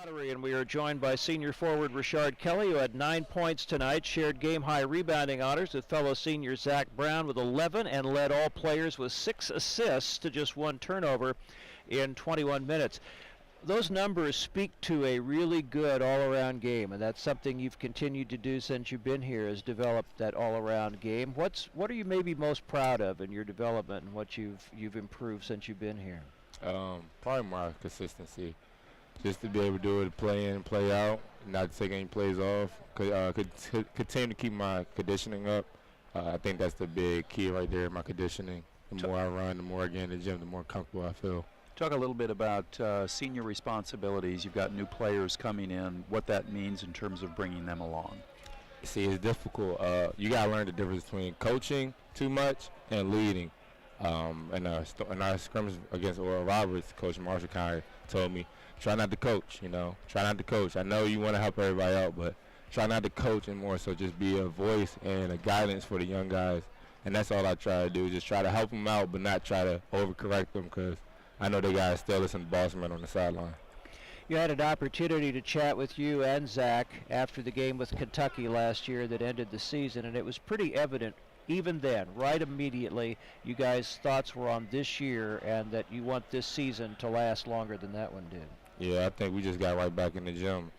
Lottery, and we are joined by senior forward Rashard Kelly, who had 9 points tonight, shared game-high rebounding honors with fellow senior Zach Brown with 11, and led all players with 6 assists to just 1 turnover in 21 minutes. Those numbers speak to a really good all-around game, and that's something you've continued to do since you've been here, is develop that all-around game. What are you maybe most proud of in your development and what you've improved since you've been here? Probably my consistency. Just to be able to do it, play in, play out, not to take any plays off. Continue to keep my conditioning up. I think that's the big key right there, my conditioning. The more I run, the more I get in the gym, the more comfortable I feel. Talk a little bit about senior responsibilities. You've got new players coming in, what that means in terms of bringing them along. See, it's difficult. You got to learn the difference between coaching too much and leading. In our scrimmage against Oral Roberts, Coach Marshall kind of told me, try not to coach, try not to coach. I know you want to help everybody out, but try not to coach and more so just be a voice and a guidance for the young guys. And that's all I try to do, just try to help them out, but not try to overcorrect them, because I know they got to still listen to Bossman on the sideline. You had an opportunity to chat with you and Zach after the game with Kentucky last year that ended the season, and it was pretty evident even then, right immediately, you guys' thoughts were on this year and that you want this season to last longer than that one did. Yeah, I think we just got right back in the gym.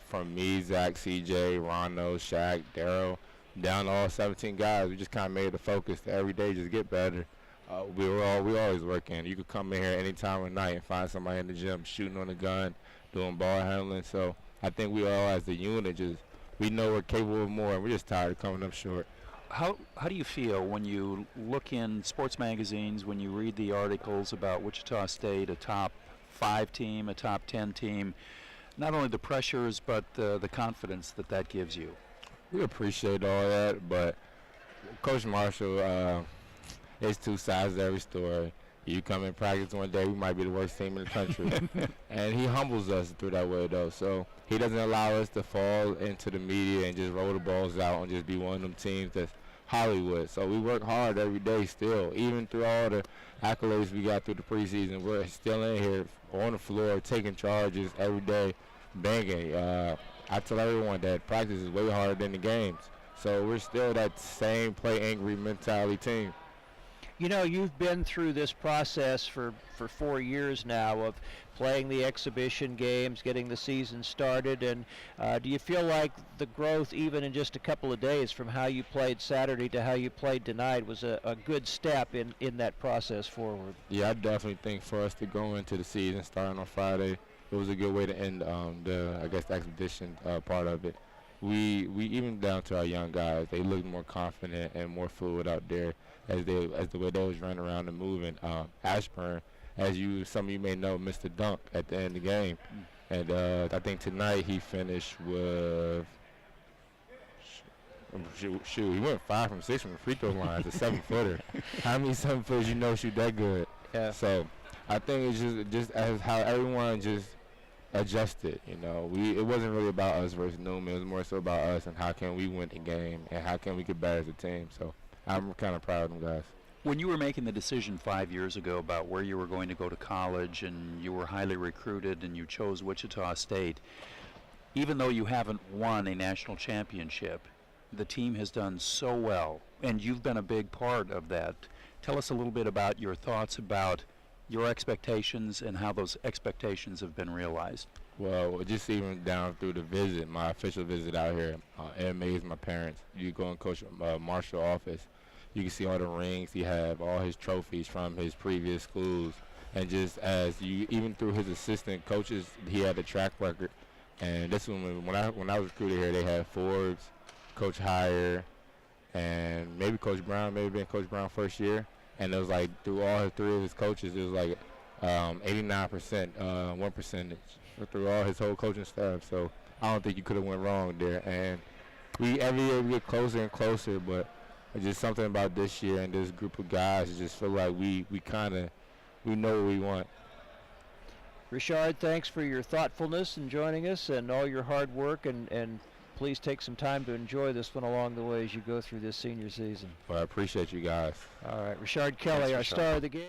From me, Zach, CJ, Rondo, Shaq, Daryl, down to all 17 guys, we just kind of made the focus to every day just get better. We always working. You could come in here any time of night and find somebody in the gym shooting on the gun, doing ball handling. So I think we all as a unit we know we're capable of more, and we're just tired of coming up short. How do you feel when you look in sports magazines, when you read the articles about Wichita State, a top 5 team, a top 10 team, not only the pressures but the confidence that gives you? We appreciate all that, but Coach Marshall, there's 2 sides to every story. You come in practice one day, we might be the worst team in the country. And he humbles us through that way, though. So he doesn't allow us to fall into the media and just roll the balls out and just be one of them teams that's Hollywood. So we work hard every day still. Even through all the accolades we got through the preseason, we're still in here on the floor taking charges every day, banging. I tell everyone that practice is way harder than the games. So we're still that same play angry mentality team. You know, you've been through this process for 4 years now of playing the exhibition games, getting the season started, and do you feel like the growth, even in just a couple of days, from how you played Saturday to how you played tonight, was a good step in that process forward? Yeah, I definitely think for us to go into the season starting on Friday, it was a good way to end the expedition part of it. We even down to our young guys, they looked more confident and more fluid out there as the way they was running around and moving. Ashburn, some of you may know, missed a dunk at the end of the game, and I think tonight he finished with he went 5 from 6 from the free throw line. It's a 7-footer. How many 7-footers shoot that good? Yeah. So I think it's just as how everyone just adjusted. It wasn't really about us versus Newman. It was more so about us and how can we win the game and how can we get better as a team. So I'm kind of proud of them guys. When you were making the decision 5 years ago about where you were going to go to college and you were highly recruited and you chose Wichita State, even though you haven't won a national championship, the team has done so well, and you've been a big part of that. Tell us a little bit about your thoughts about your expectations and how those expectations have been realized. Well, just even down through the visit, my official visit out here, it amazed my parents. You go in Coach Marshall's office, you can see all the rings he have, all his trophies from his previous schools, and just even through his assistant coaches, he had a track record. And this one, when I was recruited here, they had Forbes, Coach Heyer, and maybe Coach Brown, maybe been Coach Brown first year. And it was like through all 3 of his coaches, it was like 89%, 1% through all his whole coaching staff. So I don't think you could have went wrong there. And every year we get closer and closer, but it's just something about this year and this group of guys. It just feel like we know what we want. Rashard, thanks for your thoughtfulness in joining us and all your hard work, and please take some time to enjoy this one along the way as you go through this senior season. Well, I appreciate you guys. All right, Rashard Kelly, our star of the game.